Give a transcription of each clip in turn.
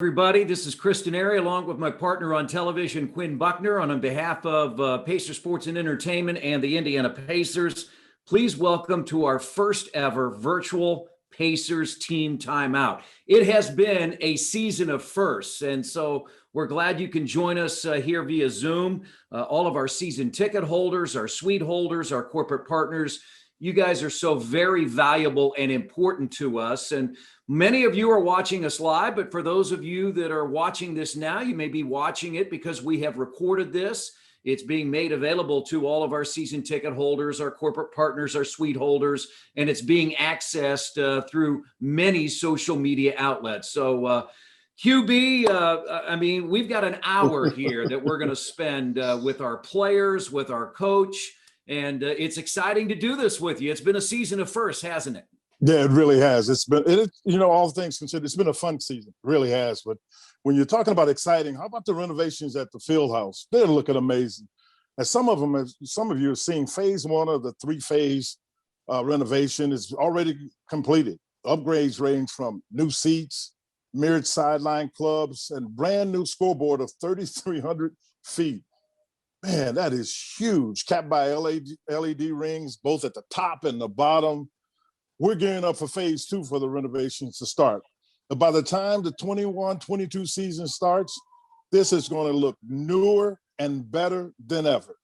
Everybody, this is Chris Denari along with my partner on television, Quinn Buckner, and on behalf of Pacer Sports and Entertainment and the Indiana Pacers, please welcome to our first ever virtual Pacers team timeout. It has been a season of firsts, and so we're glad you can join us here via Zoom. All of our season ticket holders, our suite holders, our corporate partners, you guys are so very valuable and important to us. And many of you are watching us live, but for those of you that are watching this now, you may be watching it because we have recorded this. It's being made available to all of our season ticket holders, our corporate partners, our suite holders, and it's being accessed through many social media outlets. So QB, we've got an hour here that we're going to spend with our players, with our coach, and it's exciting to do this with you. It's been a season of firsts, hasn't it? Yeah, it really has. It's been, all things considered, it's been a fun season. It really has. But when you're talking about exciting, how about the renovations at the field house? They're looking amazing. And some of you are seeing phase one of the three-phase renovation is already completed. Upgrades range from new seats, mirrored sideline clubs, and brand new scoreboard of 3,300 feet. Man, that is huge. Capped by LED rings, both at the top and the bottom. We're gearing up for phase two for the renovations to start. But by the time the 21-22 season starts, this is going to look newer and better than ever.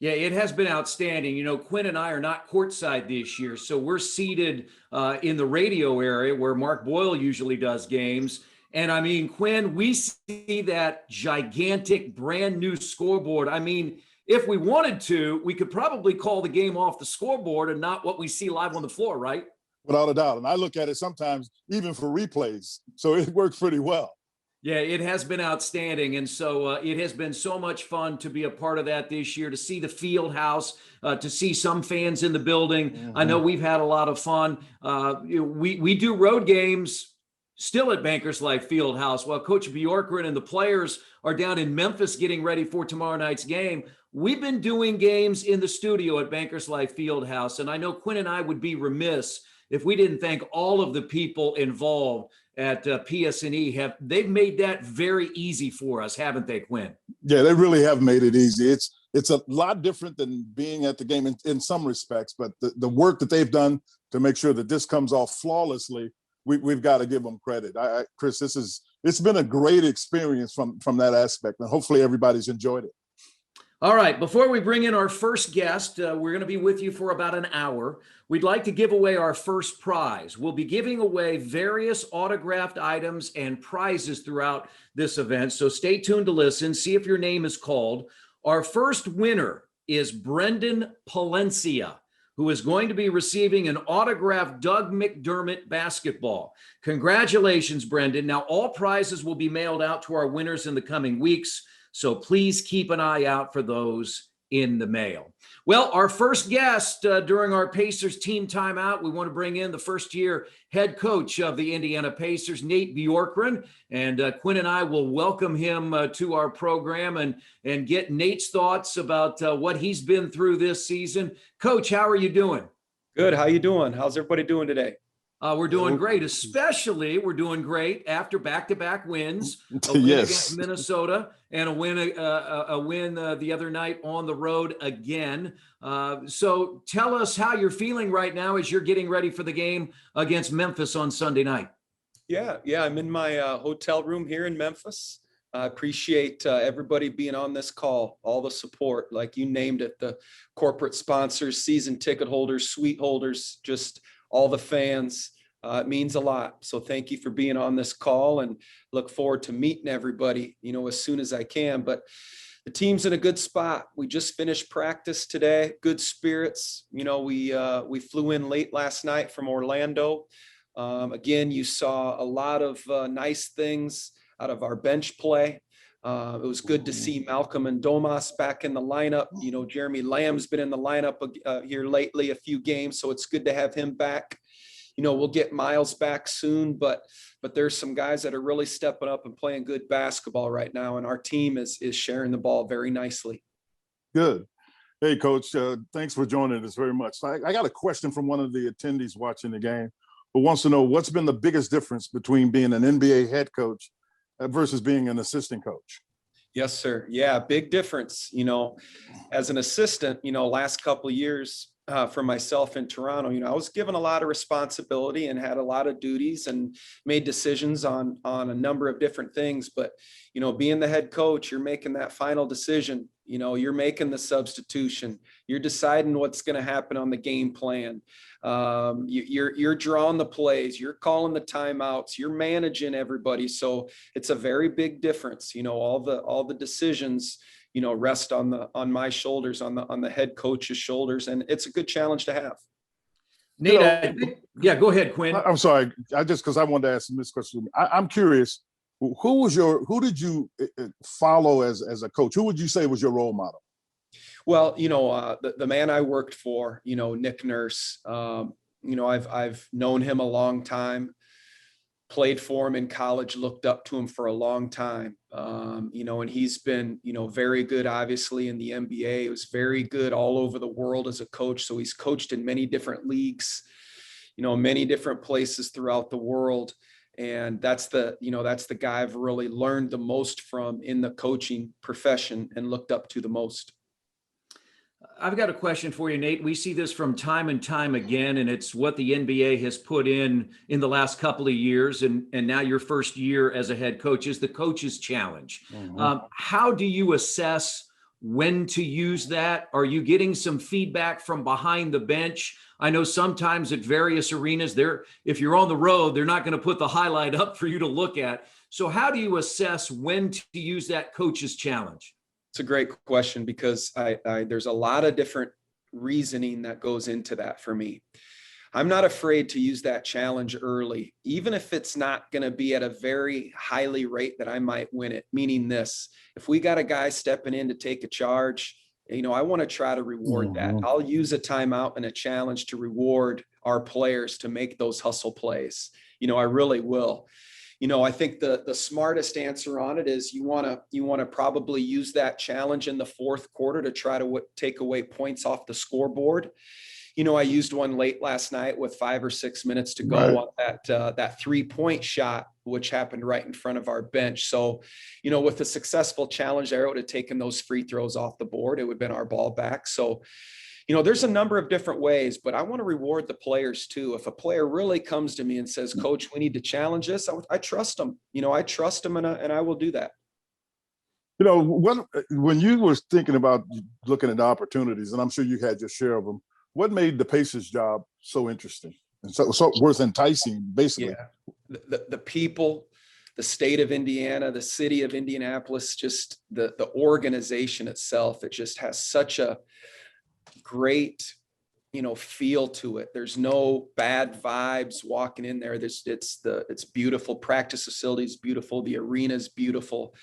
Yeah, it has been outstanding. You know, Quinn and I are not courtside this year, so we're seated in the radio area where Mark Boyle usually does games. And I mean, Quinn, we see that gigantic brand new scoreboard. I mean, if we wanted to, we could probably call the game off the scoreboard and not what we see live on the floor, right? Without a doubt. And I look at it sometimes even for replays. So it works pretty well. Yeah, it has been outstanding. And so it has been so much fun to be a part of that this year, to see the field house, to see some fans in the building. Mm-hmm. I know we've had a lot of fun. We do road games still at Bankers Life Fieldhouse while Coach Bjorkgren and the players are down in Memphis getting ready for tomorrow night's game. We've been doing games in the studio at Bankers Life Fieldhouse, and I know Quinn and I would be remiss if we didn't thank all of the people involved at PS&E. They've made that very easy for us, haven't they, Quinn? Yeah, they really have made it easy. It's a lot different than being at the game in some respects, but the work that they've done to make sure that this comes off flawlessly, we've got to give them credit. Chris, it's been a great experience from that aspect, and hopefully everybody's enjoyed it. All right, before we bring in our first guest, we're going to be with you for about an hour. We'd like to give away our first prize. We'll be giving away various autographed items and prizes throughout this event, so stay tuned to listen, see if your name is called. Our first winner is Brendan Palencia, who is going to be receiving an autographed Doug McDermott basketball. Congratulations, Brendan. Now, all prizes will be mailed out to our winners in the coming weeks, so please keep an eye out for those in the mail. Well, our first guest during our Pacers team timeout, we want to bring in the first-year head coach of the Indiana Pacers, Nate Bjorkgren, and Quinn and I will welcome him to our program and get Nate's thoughts about what he's been through this season. Coach, how are you doing? Good. How you doing? How's everybody doing today? We're doing great, especially we're doing great after back-to-back wins, a win against Minnesota and a win the other night on the road again. So tell us how you're feeling right now as you're getting ready for the game against Memphis on Sunday night. Yeah. I'm in my hotel room here in Memphis. I appreciate everybody being on this call, all the support, like you named it, the corporate sponsors, season ticket holders, suite holders, just all the fans. It means a lot. So thank you for being on this call and look forward to meeting everybody, as soon as I can. But the team's in a good spot. We just finished practice today, good spirits. We flew in late last night from Orlando. Again, you saw a lot of nice things out of our bench play. It was good to see Malcolm and Domas back in the lineup. Jeremy Lamb's been in the lineup here lately, a few games, so it's good to have him back. We'll get Miles back soon, but there's some guys that are really stepping up and playing good basketball right now, and our team is sharing the ball very nicely. Good. Hey, Coach, thanks for joining us very much. I got a question from one of the attendees watching the game. but wants to know what's been the biggest difference between being an NBA head coach versus being an assistant coach. Yes, sir. Yeah, big difference. As an assistant, last couple of years for myself in Toronto, I was given a lot of responsibility and had a lot of duties and made decisions on a number of different things. But, being the head coach, you're making that final decision. You're making the substitution. You're deciding what's going to happen on the game plan. You're drawing the plays. You're calling the timeouts. You're managing everybody. So it's a very big difference. All the decisions, rest on my shoulders, on the head coach's shoulders, and it's a good challenge to have. Nate, yeah, go ahead, Quinn. I'm sorry, because I wanted to ask this question. I'm curious. Who did you follow as a coach? Who would you say was your role model? Well, the man I worked for, Nick Nurse, I've known him a long time, played for him in college, looked up to him for a long time. And he's been, very good, obviously, in the NBA. He was very good all over the world as a coach. So he's coached in many different leagues, many different places throughout the world. And that's the guy I've really learned the most from in the coaching profession and looked up to the most. I've got a question for you, Nate. We see this from time and time again, and it's what the NBA has put in the last couple of years, and now your first year as a head coach is the coach's challenge. Mm-hmm. How do you assess when to use that? Are you getting some feedback from behind the bench? I know sometimes at various arenas, if you're on the road, they're not going to put the highlight up for you to look at. So how do you assess when to use that coach's challenge? It's a great question because there's a lot of different reasoning that goes into that for me. I'm not afraid to use that challenge early, even if it's not going to be at a very highly rate that I might win it. Meaning this, if we got a guy stepping in to take a charge, I want to try to reward that. I'll use a timeout and a challenge to reward our players to make those hustle plays. I really will. I think the smartest answer on it is you want to probably use that challenge in the fourth quarter to try to take away points off the scoreboard. I used one late last night with 5 or 6 minutes to go on that 3-point shot, which happened right in front of our bench. So, with a successful challenge there, it would have taken those free throws off the board. It would have been our ball back. So, there's a number of different ways, but I want to reward the players too. If a player really comes to me and says, Coach, we need to challenge this, I trust them. I trust them, and I will do that. When you were thinking about looking at the opportunities, and I'm sure you had your share of them, what made the Pacers job so interesting and so worth enticing, basically? Yeah. The people, the state of Indiana, the city of Indianapolis, just the organization itself, it just has such a great, feel to it. There's no bad vibes walking in there. It's beautiful. Practice facilities, beautiful. The arena's beautiful.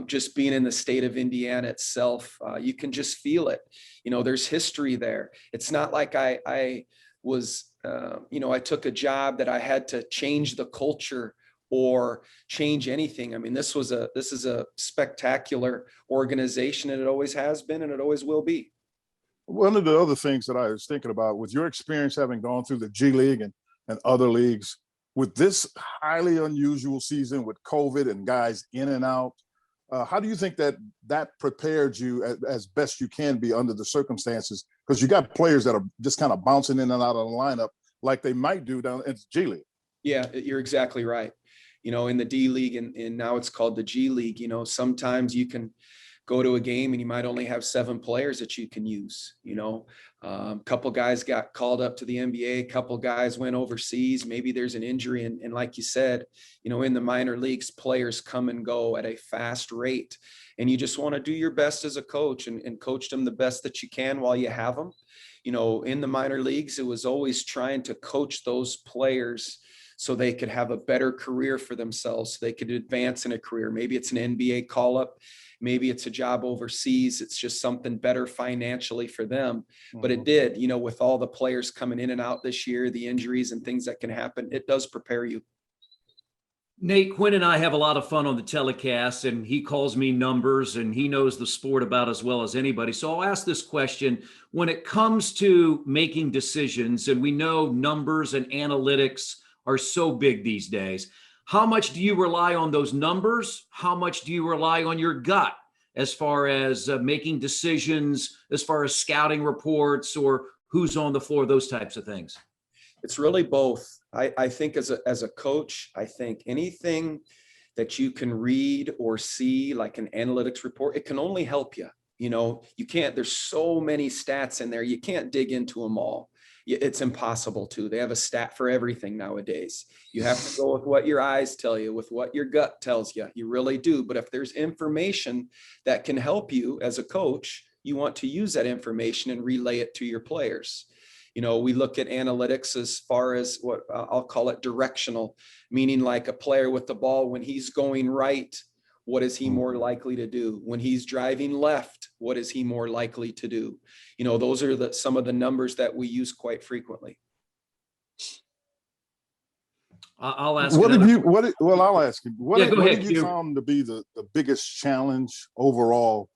Just being in the state of Indiana itself, you can just feel it. There's history there. It's not like I was, I took a job that I had to change the culture or change anything. I mean, this is a spectacular organization, and it always has been, and it always will be. One of the other things that I was thinking about, with your experience having gone through the G League and other leagues, with this highly unusual season with COVID and guys in and out, how do you think that prepared you as best you can be under the circumstances? Because you got players that are just kind of bouncing in and out of the lineup like they might do down in the G League. Yeah, you're exactly right. In the D League and now it's called the G League, sometimes you can go to a game and you might only have 7 players that you can use. Couple guys got called up to the NBA, couple guys went overseas, maybe there's an injury. And like you said, in the minor leagues, players come and go at a fast rate, and you just want to do your best as a coach and coach them the best that you can while you have them. In the minor leagues, it was always trying to coach those players so they could have a better career for themselves, so they could advance in a career. Maybe it's an NBA call-up, maybe it's a job overseas. It's just something better financially for them. But it did, with all the players coming in and out this year, the injuries and things that can happen, it does prepare you. Nate, Quinn and I have a lot of fun on the telecast, and he calls me numbers, and he knows the sport about as well as anybody. So I'll ask this question. When it comes to making decisions, and we know numbers and analytics are so big these days, how much do you rely on those numbers? How much do you rely on your gut as far as making decisions, as far as scouting reports or who's on the floor, those types of things? It's really both. I think as a coach, I think anything that you can read or see, like an analytics report, it can only help you. You know, you can't, there's so many stats in there. You can't dig into them all. It's impossible to. They have a stat for everything nowadays. You have to go with what your eyes tell you, with what your gut tells you. You really do. But if there's information that can help you as a coach, you want to use that information and relay it to your players. You know, we look at analytics as far as what I'll call it directional, meaning like a player with the ball, when he's going right, what is he more likely to do? When he's driving left, what is he more likely to do? You know, those are some of the numbers that we use quite frequently. I'll ask. I'll ask you. What have you found to be the biggest challenge overall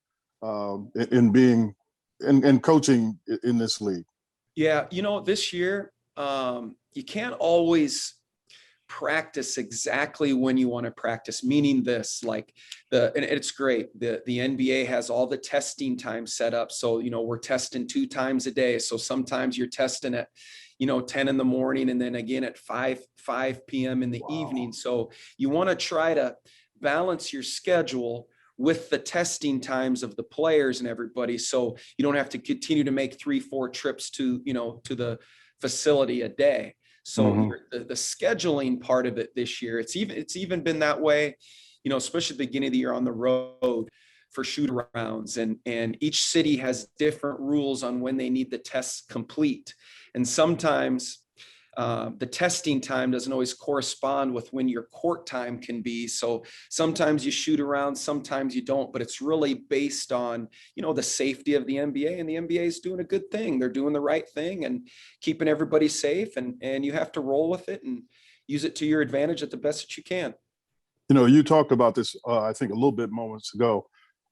in coaching in this league? Yeah, you know, this year, you can't always practice exactly when you want to practice, meaning this, like and it's great. The NBA has all the testing time set up. So, you know, we're testing 2 times a day. So sometimes you're testing at, 10 in the morning and then again at 5 p.m. in the evening. So you want to try to balance your schedule with the testing times of the players and everybody. So you don't have to continue to make 3-4 trips to the facility a day. So the scheduling part of it this year, it's even been that way, especially at the beginning of the year on the road for shoot arounds, and each city has different rules on when they need the tests complete. And sometimes the testing time doesn't always correspond with when your court time can be. So sometimes you shoot around, sometimes you don't, but it's really based on, the safety of the NBA, and the NBA is doing a good thing. They're doing the right thing and keeping everybody safe, and you have to roll with it and use it to your advantage at the best that you can. You talked about this, I think a little bit moments ago,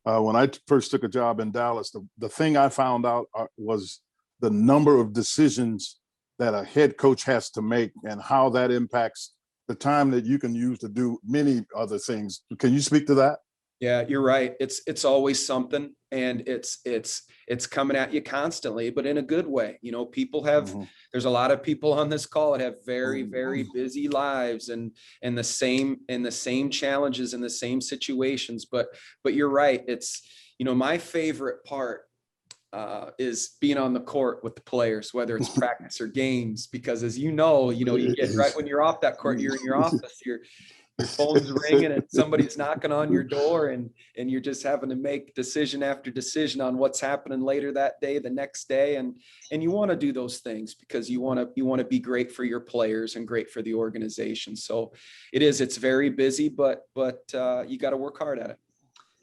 when I first took a job in Dallas, the thing I found out was the number of decisions that a head coach has to make and how that impacts the time that you can use to do many other things. Can you speak to that? Yeah, you're right. It's always something, and it's coming at you constantly, but in a good way. People have, there's a lot of people on this call that have very, very busy lives and the same challenges and the same situations. But you're right. It's, my favorite part is being on the court with the players, whether it's practice or games, because as you get right when you're off that court, you're in your office, your phone's ringing and somebody's knocking on your door, and you're just having to make decision after decision on what's happening later that day, the next day. And you want to do those things because you want to be great for your players and great for the organization. So it's very busy, but you got to work hard at it.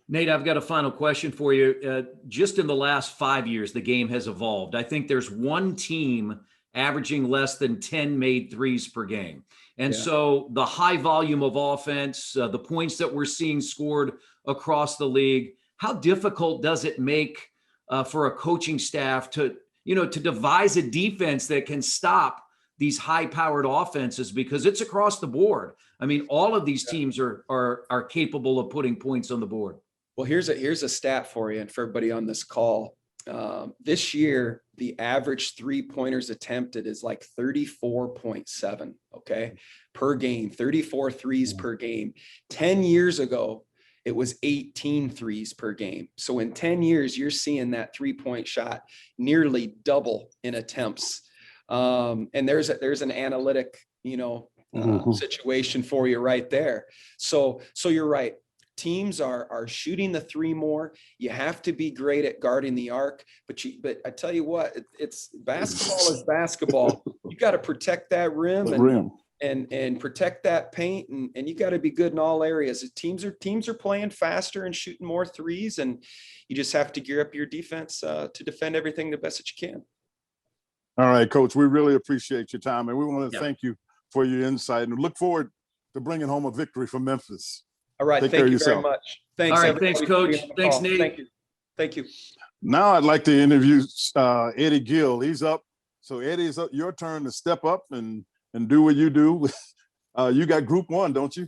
Nate, I've got a final question for you. Just in the last 5 years, the game has evolved. I think there's one team averaging less than 10 made threes per game. And so the high volume of offense, the points that we're seeing scored across the league, how difficult does it make for a coaching staff to devise a defense that can stop these high-powered offenses, because it's across the board? I mean, all of these teams are capable of putting points on the board. Well, here's a stat for you and for everybody on this call. This year, the average 3-pointers attempted is like 34.7, per game, 34 threes per game. 10 years ago, it was 18 threes per game. So in 10 years, you're seeing that 3-point shot nearly double in attempts. And there's an analytic, situation for you right there. So you're right. Teams are shooting the 3 more. You have to be great at guarding the arc, but I tell you what, it's basketball is basketball. You got to protect that rim and protect that paint, and you got to be good in all areas. Teams are playing faster and shooting more threes, and you just have to gear up your defense to defend everything the best that you can. All right, Coach, we really appreciate your time, and we want to thank you for your insight and look forward to bringing home a victory for Memphis. All right. Take care Thank of you very yourself. much. Thanks. All right, everybody, thanks, for being Coach. on the Thanks, call. Nate. Thank you. Thank you. Now I'd like to interview Eddie Gill. He's up. So Eddie, it's your turn to step up and do what you do. You got Group 1, don't you?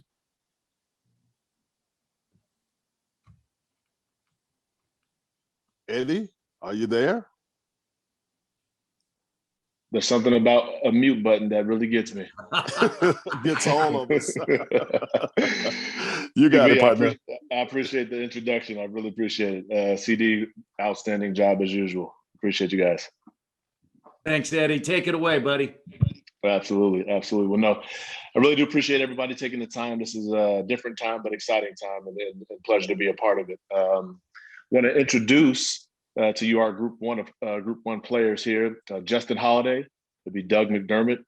Eddie, are you there? There's something about a mute button that really gets me. Gets all of us. You got it, partner. I appreciate the introduction. I really appreciate it. CD, outstanding job as usual. Appreciate you guys. Thanks, Eddie. Take it away, buddy. Absolutely. Absolutely. Well, no, I really do appreciate everybody taking the time. This is a different time, but exciting time, and pleasure to be a part of it. Want to introduce to you our Group 1 players here. Justin Holiday, it'll be Doug McDermott,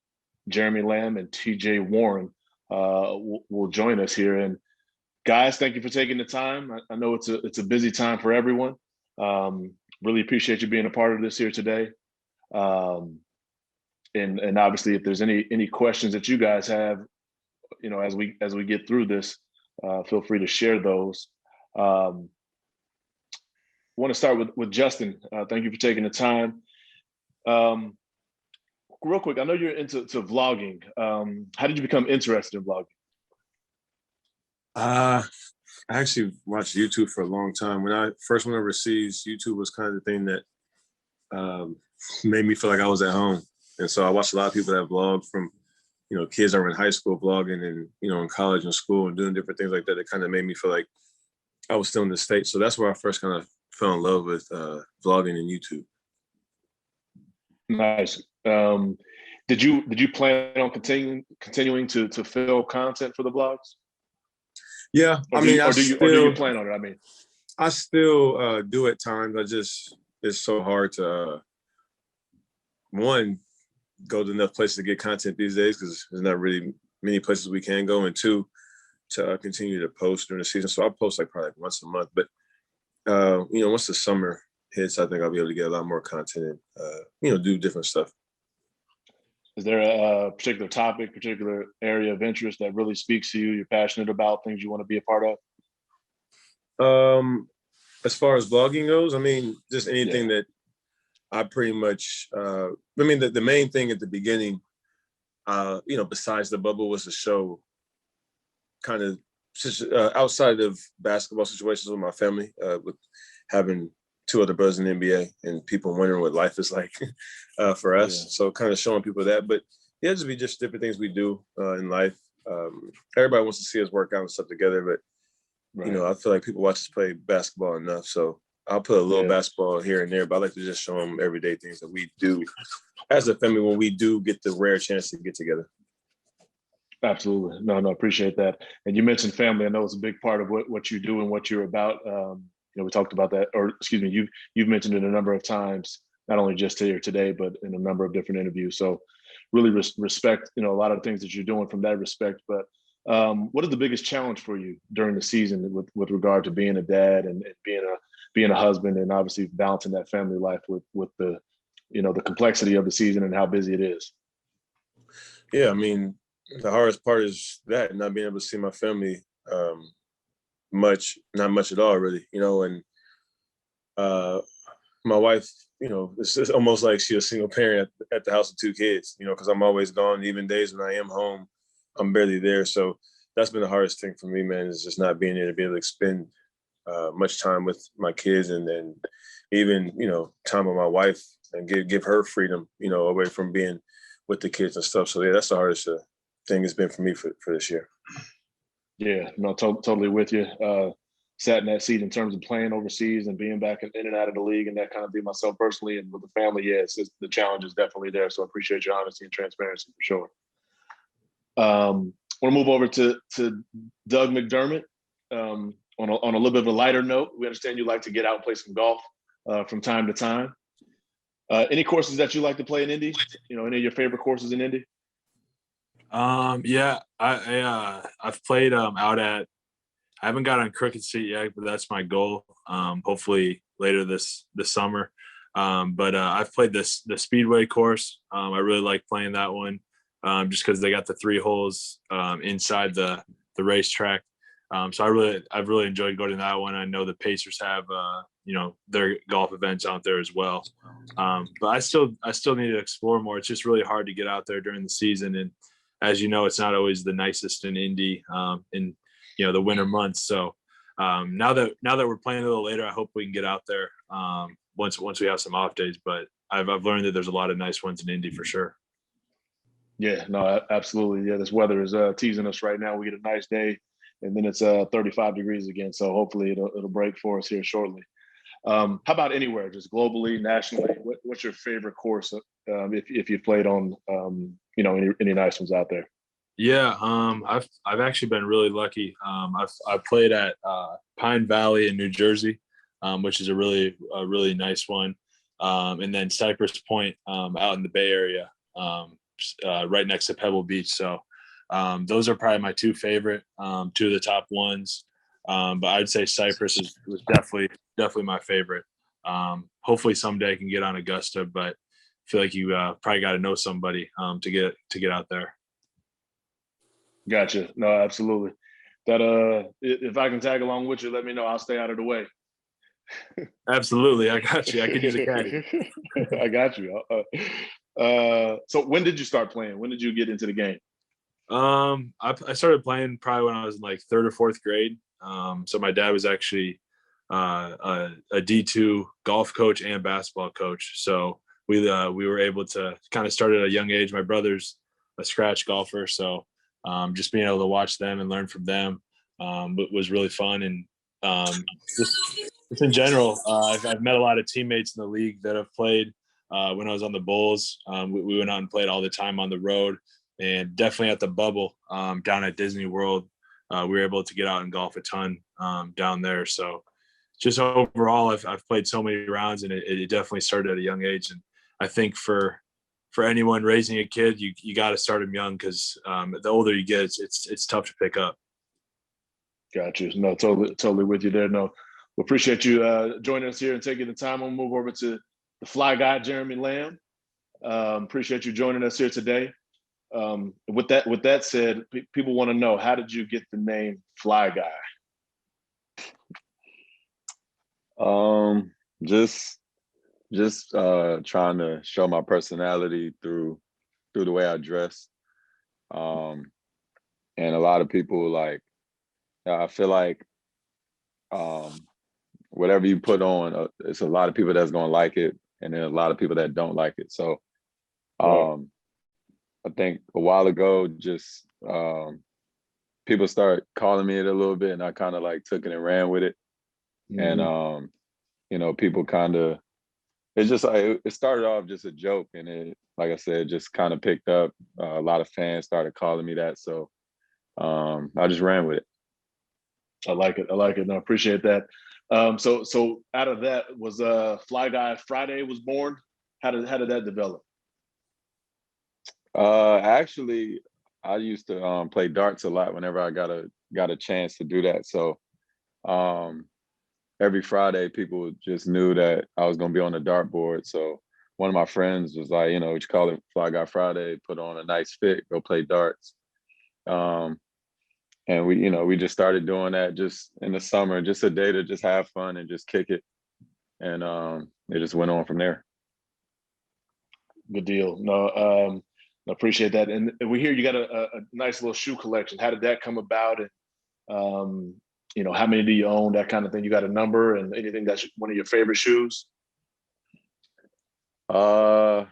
Jeremy Lamb, and TJ Warren will join us here. And guys, thank you for taking the time. I know it's a busy time for everyone. Really appreciate you being a part of this here today. And obviously, if there's any questions that you guys have, as we get through this, feel free to share those. I want to start with Justin. Thank you for taking the time. Real quick, I know you're into vlogging. How did you become interested in vlogging? I actually watched YouTube for a long time. When I first went overseas, YouTube was kind of the thing that made me feel like I was at home. And so I watched a lot of people that vlog from, kids that were in high school vlogging and, in college and school and doing different things like that. It kind of made me feel like I was still in the States. So that's where I first kind of fell in love with vlogging and YouTube. Nice. Did you plan on continuing to fill content for the vlogs? Yeah, or do you plan on it? I still do at times. It's so hard to one, go to enough places to get content these days because there's not really many places we can go, and two, to continue to post during the season. So I post probably once a month, but once the summer hits, I think I'll be able to get a lot more content and do different stuff. Is there a particular topic, particular area of interest that really speaks to you? You're passionate about, things you want to be a part of? As far as vlogging goes, just anything that I pretty much. The main thing at the beginning, besides the bubble, was to show kind of outside of basketball situations with my family, with having two other brothers in the NBA and people wondering what life is like for us. Yeah. So kind of showing people that, but just different things we do in life. Everybody wants to see us work out and stuff together, but right. I feel like people watch us play basketball enough. So I'll put a little basketball here and there, but I like to just show them everyday things that we do as a family when we do get the rare chance to get together. Absolutely. No, appreciate that. And you mentioned family. I know it's a big part of what you do and what you're about. We talked about that, or excuse me, you've mentioned it a number of times, not only just here today, but in a number of different interviews. So really respect, a lot of the things that you're doing from that respect. But what is the biggest challenge for you during the season with regard to being a dad and being a husband, and obviously balancing that family life with the, the complexity of the season and how busy it is? Yeah, the hardest part is that not being able to see my family not much at all, really, and my wife, it's almost like she's a single parent at the house with two kids, because I'm always gone. Even days when I am home, I'm barely there. So that's been the hardest thing for me, man, is just not being there to be able to spend much time with my kids and even, time with my wife and give her freedom, away from being with the kids and stuff. So yeah, that's the hardest thing it's been for me for this year. Yeah, no, totally with you. Sat in that seat in terms of playing overseas and being back in and out of the league and that kind of thing myself personally, and with the family, the challenge is definitely there. So I appreciate your honesty and transparency for sure. Want to move over to Doug McDermott. On a little bit of a lighter note, we understand you like to get out and play some golf from time to time. Any courses that you like to play in Indy? Any of your favorite courses in Indy? Yeah, I've played out at. I haven't got on Crooked Street yet, but that's my goal. Hopefully later this summer. But I've played the Speedway course. I really like playing that one. just because they got the 3 holes inside the racetrack. So I've really enjoyed going to that one. I know the Pacers have their golf events out there as well. But I still need to explore more. It's just really hard to get out there during the season, and as you know, it's not always the nicest in Indy in the winter months. So now that we're playing a little later, I hope we can get out there once we have some off days. But I've learned that there's a lot of nice ones in Indy for sure. Yeah, no, absolutely. Yeah, this weather is teasing us right now. We get a nice day, and then it's 35 degrees again. So hopefully it'll break for us here shortly. How about anywhere, just globally, nationally? What's your favorite course if you played on any nice ones out there? Yeah, I've actually been really lucky. I've played at Pine Valley in New Jersey, which is a really nice one, and then Cypress Point out in the Bay Area, right next to Pebble Beach. So those are probably my 2 favorite, 2 of the top ones. But I'd say Cypress was definitely my favorite. Hopefully someday I can get on Augusta, but I feel like you probably got to know somebody to get out there. Gotcha. No, absolutely. That if I can tag along with you, let me know. I'll stay out of the way. Absolutely, I got you. I could use a caddy. I got you. So when did you start playing? When did you get into the game? I started playing probably when I was in like 3rd or 4th grade. So my dad was actually a D2 golf coach and basketball coach. So we were able to kind of start at a young age. My brother's a scratch golfer, so just being able to watch them and learn from them was really fun. And just in general, I've met a lot of teammates in the league that have played when I was on the Bulls. We went out and played all the time on the road, and definitely at the Bubble down at Disney World. We were able to get out and golf a ton down there. So just overall, I've played so many rounds, and it definitely started at a young age. And I think for anyone raising a kid, you got to start them young, because the older you get, it's tough to pick up. Gotcha. No, totally with you there. No, we appreciate you joining us here and taking the time. We'll move over to the fly guy, Jeremy Lamb. Appreciate you joining us here today. With that said, people want to know, how did you get the name Fly Guy? Just trying to show my personality through the way I dress. And a lot of people, I feel like whatever you put on, it's a lot of people that's going to like it, and then a lot of people that don't like it. So I think a while ago, just people started calling me it a little bit, and I kind of took it and ran with it. Mm-hmm. And people kind of, it's just it started off just a joke, and it, like I said, just kind of picked up. A lot of fans started calling me that, so I just ran with it. I like it. And I appreciate that. So out of that was Fly Guy Friday was born. How did that develop? Actually, I used to play darts a lot whenever I got a chance to do that. So every Friday, people just knew that I was going to be on the dartboard. So one of my friends was like, we call it Fly Guy Friday, put on a nice fit, go play darts. And we just started doing that just in the summer, just a day to just have fun and just kick it. And it just went on from there. Good deal. No, I appreciate that. And we hear you got a nice little shoe collection. How did that come about? And, how many do you own, that kind of thing? You got a number and anything that's one of your favorite shoes? I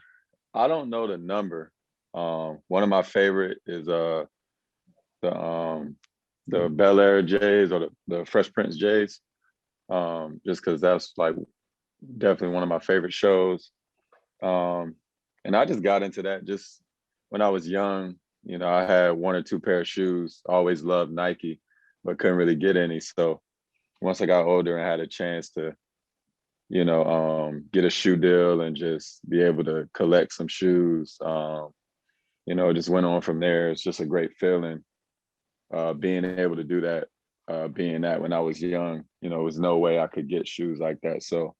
don't know the number. One of my favorite is the Bel Air J's, or the Fresh Prince J's, just because that's definitely one of my favorite shows. And I just got into that just when I was young. I had 1 or 2 pair of shoes, always loved Nike, but couldn't really get any. So once I got older and had a chance to, get a shoe deal and just be able to collect some shoes, it just went on from there. It's just a great feeling. Being able to do that, being that when I was young, there was no way I could get shoes like that. So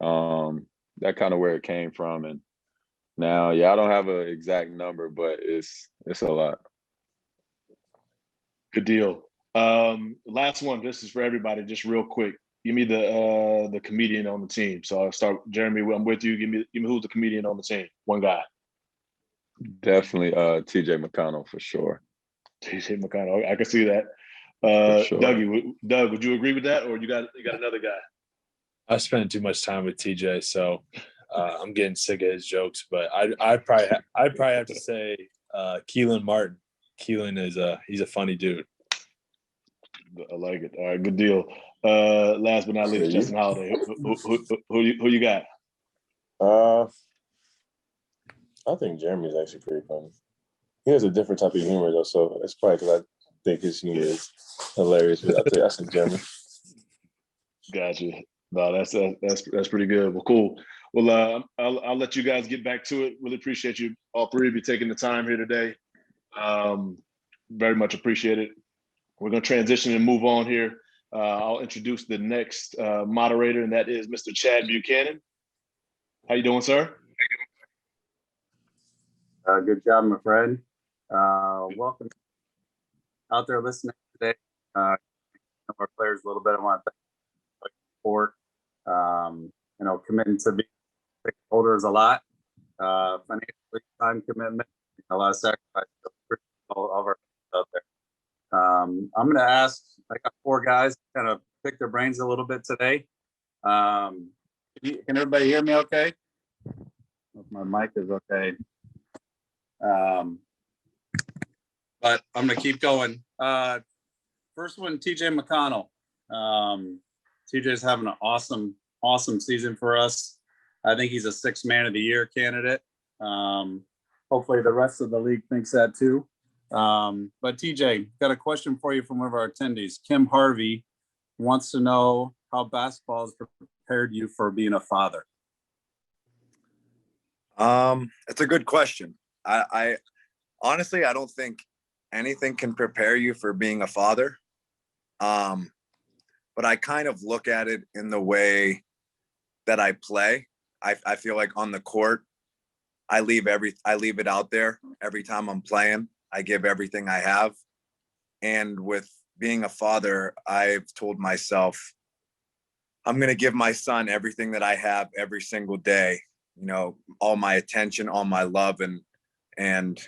that kind of where it came from. And now. Yeah, I don't have an exact number, but it's a lot. Good deal. Last one. This is for everybody. Just real quick. Give me the comedian on the team. So I'll start. Jeremy, I'm with you. Give me who's the comedian on the team. One guy. Definitely TJ McConnell for sure. TJ McConnell. I can see that. Sure. Doug, would you agree with that, or you got another guy? I spent too much time with TJ, so I'm getting sick of his jokes. But I'd probably have to say Keelan Martin. Keelan he's a funny dude. I like it. All right, good deal. Last but not least, Justin Holiday. Who you got? I think Jeremy's actually pretty funny. He has a different type of humor though, so it's probably because I think his humor is hilarious. But I think Jeremy. Gotcha. No, that's pretty good. Well, cool. Well, I'll let you guys get back to it. Really appreciate you, all three of you, taking the time here today. Very much appreciate it. We're going to transition and move on here. I'll introduce the next moderator, and that is Mr. Chad Buchanan. How you doing, sir? Good job, my friend. Welcome out there listening today. Our players a little bit. I want to thank you for committing to being holders a lot. Financially, time commitment, a lot of sacrifice. All of our out there. I'm going to ask. I got four guys. Kind of pick their brains a little bit today. Can everybody hear me? Okay. If my mic is okay. But I'm going to keep going. First one, TJ McConnell. TJ's having an awesome season for us. I think he's a 6th man of the year candidate. Hopefully the rest of the league thinks that too. But TJ, got a question for you from one of our attendees. Kim Harvey wants to know how basketball has prepared you for being a father. It's a good question. I honestly, I don't think anything can prepare you for being a father. But I kind of look at it in the way that I play. I feel like on the court, I leave it out there every time I'm playing. I give everything I have. And with being a father, I've told myself, I'm going to give my son everything that I have every single day, all my attention, all my love. And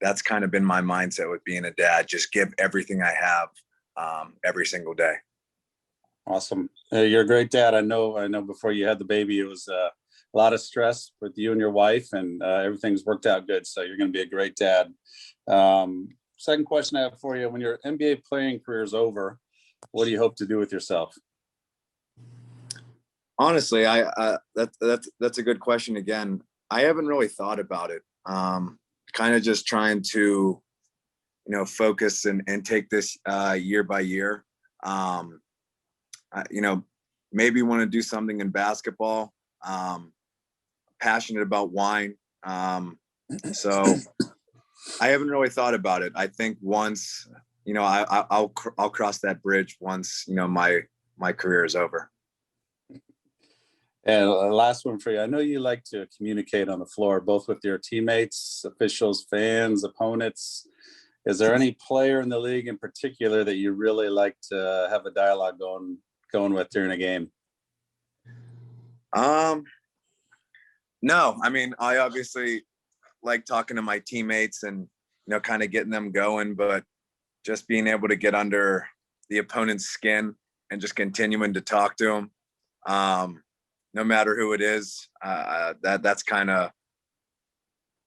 that's kind of been my mindset with being a dad. Just give everything I have every single day. Awesome. You're a great dad. I know before you had the baby, it was a lot of stress with you and your wife, and everything's worked out good. So you're going to be a great dad. Second question I have for you: when your NBA playing career is over, what do you hope to do with yourself? Honestly, that's a good question. Again, I haven't really thought about it. Kind of just trying to, focus and take this year by year. Maybe want to do something in basketball. Passionate about wine. So I haven't really thought about it. I think once, I'll cross that bridge once, my career is over. And last one for you. I know you like to communicate on the floor, both with your teammates, officials, fans, opponents. Is there any player in the league in particular that you really like to have a dialogue going with during a game? No, I mean, I obviously like talking to my teammates and, kind of getting them going, but just being able to get under the opponent's skin and just continuing to talk to them. No matter who it is, that's kind of,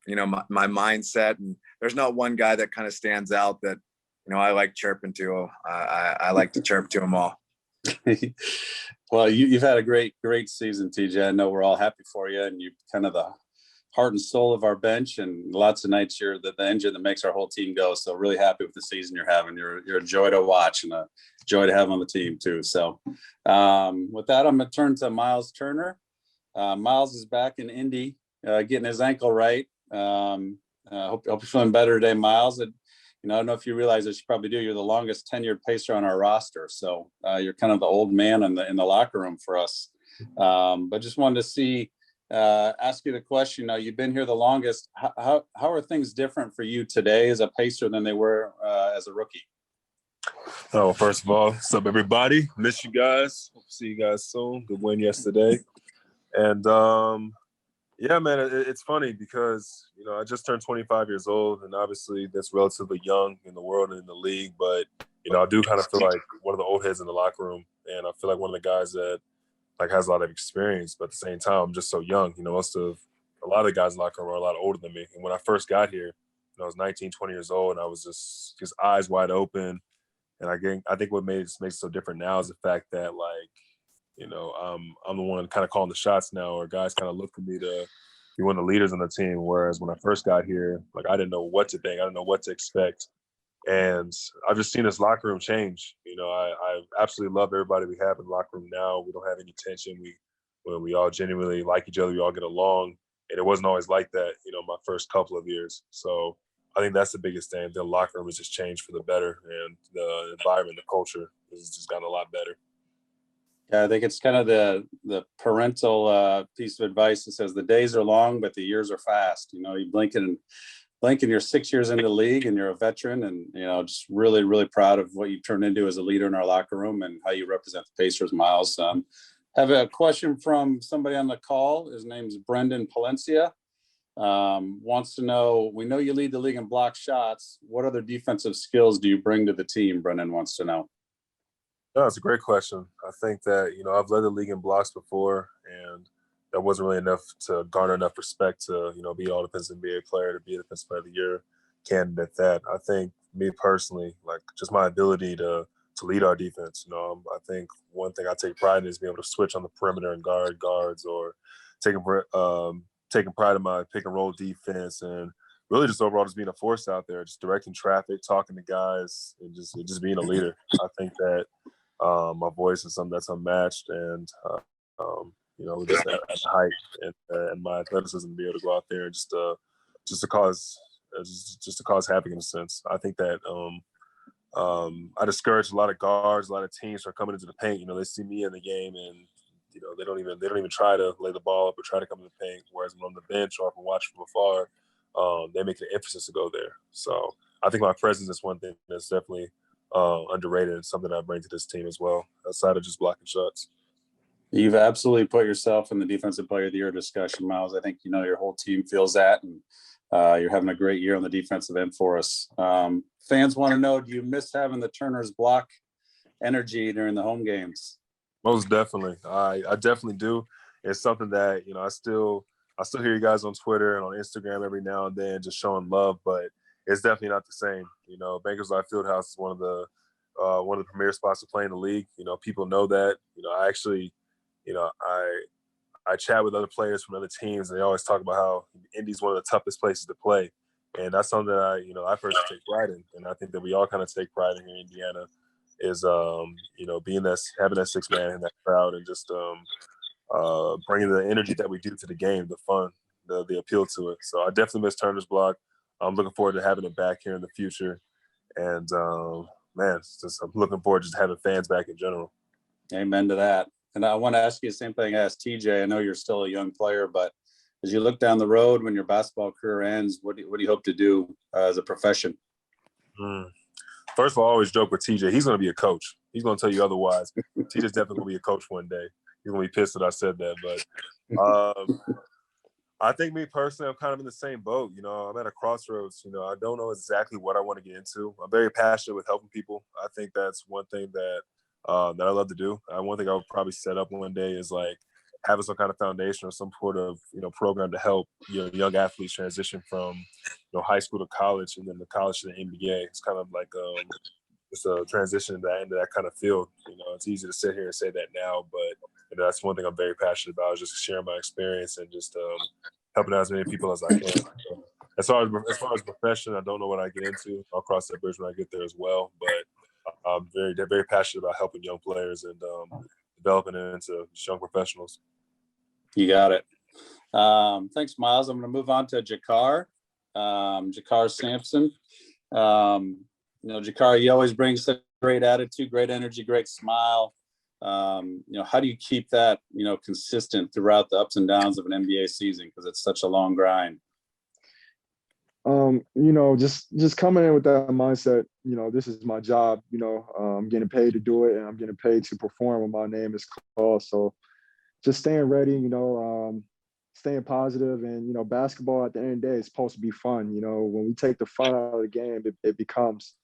my mindset. And there's not one guy that kind of stands out that, I like chirping to. I like to chirp to them all. Well, you've had a great season, TJ. I know we're all happy for you, and you're kind of the heart and soul of our bench. And lots of nights you're the engine that makes our whole team go. So really happy with the season you're having. You're a joy to watch and a joy to have on the team too. So with that, I'm going to turn to Miles Turner. Miles is back in Indy, getting his ankle right. Hope you're feeling better today, Miles. I don't know if you realize this, you probably do. You're the longest tenured pacer on our roster. So you're kind of the old man in the locker room for us. But just wanted to see ask you the question. Now, you've been here the longest. How are things different for you today as a Pacer than they were as a rookie? Oh, first of all, what's up, everybody? Miss you guys. Hope to see you guys soon. Good win yesterday. And yeah, man, it's funny because, you know, I just turned 25 years old, and obviously that's relatively young in the world and in the league. But, you know, I do kind of feel like one of the old heads in the locker room, and I feel like one of the guys that like has a lot of experience. But at the same time, I'm just so young. You know, a lot of the guys in the locker room are a lot older than me. And when I first got here, you know, I was 19, 20 years old, and I was just eyes wide open. And I think what makes it so different now is the fact that, like, you know, I'm the one kind of calling the shots now, or guys kind of look for me to be one of the leaders on the team. Whereas when I first got here, like, I didn't know what to think. I didn't know what to expect. And I've just seen this locker room change. You know, I absolutely love everybody we have in the locker room now. We don't have any tension. We all genuinely like each other. We all get along. And it wasn't always like that, you know, my first couple of years. So I think that's the biggest thing. The locker room has just changed for the better, and the environment, the culture has just gotten a lot better. Yeah, I think it's kind of the parental piece of advice that says the days are long, but the years are fast. You know, you blink and you're 6 years into the league and you're a veteran, and, you know, just really, really proud of what you've turned into as a leader in our locker room and how you represent the Pacers, Miles. Have a question from somebody on the call. His name's Brendan Palencia. Wants to know, we know you lead the league in block shots. What other defensive skills do you bring to the team? Brendan wants to know. No, it's a great question. I think that, you know, I've led the league in blocks before, and that wasn't really enough to garner enough respect to, you know, be all defensive NBA player, to be a defensive player of the year candidate. That I think, me personally, like, just my ability to lead our defense. You know, I think one thing I take pride in is being able to switch on the perimeter and guard guards, or taking pride in my pick and roll defense, and really just overall just being a force out there, just directing traffic, talking to guys, and just being a leader. I think that my voice is something that's unmatched, and you know, just at the height and my athleticism, to be able to go out there and just to cause havoc in a sense. I think that I discourage a lot of guards, a lot of teams from coming into the paint. You know, they see me in the game, and, you know, they don't even try to lay the ball up or try to come to the paint. Whereas when on the bench or if I'm watching from afar, they make an emphasis to go there. So I think my presence is one thing that's definitely underrated, and something I bring to this team as well, outside of just blocking shots. You've absolutely put yourself in the defensive player of the year discussion, Miles. I think, you know, your whole team feels that, and you're having a great year on the defensive end for us. Fans want to know, do you miss having the Turner's block energy during the home games? Most definitely. I definitely do. It's something that, you know, I still hear you guys on Twitter and on Instagram every now and then, just showing love, but it's definitely not the same. You know, Bankers Life Fieldhouse is one of the premier spots to play in the league. You know, people know that. You know, I actually, you know, I chat with other players from other teams, and they always talk about how Indy's one of the toughest places to play. And that's something that I personally take pride in. And I think that we all kind of take pride in here in Indiana, is, you know, having that six man in that crowd, and just bringing the energy that we do to the game, the fun, the appeal to it. So I definitely miss Turner's block. I'm looking forward to having it back here in the future. And man, I'm looking forward to just having fans back in general. Amen to that. And I want to ask you the same thing I asked TJ. I know you're still a young player, but as you look down the road when your basketball career ends, what do you hope to do as a profession? First of all, I always joke with TJ. He's going to be a coach. He's going to tell you otherwise. TJ's definitely going to be a coach one day. He's going to be pissed that I said that. But I think, me personally, I'm kind of in the same boat. You know, I'm at a crossroads. You know, I don't know exactly what I want to get into. I'm very passionate with helping people. I think that's one thing that I love to do. One thing I would probably set up one day is, like, having some kind of foundation or some sort of, you know, program to help, you know, young athletes transition from, you know, high school to college, and then the college to the NBA. It's kind of like it's a transition into that kind of field. You know, it's easy to sit here and say that now, but, you know, that's one thing I'm very passionate about, is just sharing my experience and just helping out as many people as I can. So, as far as profession, I don't know what I get into. I'll cross that bridge when I get there as well. But I'm very passionate about helping young players and developing it into young professionals. You got it. Thanks, Miles. I'm going to move on to Jakar. Jakar Sampson. You know, Jakar, you always bring such great attitude, great energy, great smile. How do you keep that, consistent throughout the ups and downs of an NBA season? Because it's such a long grind. Just coming in with that mindset, this is my job, I'm getting paid to do it and I'm getting paid to perform when my name is called. So just staying ready, staying positive, and, basketball at the end of the day is supposed to be fun. When we take the fun out of the game, it becomes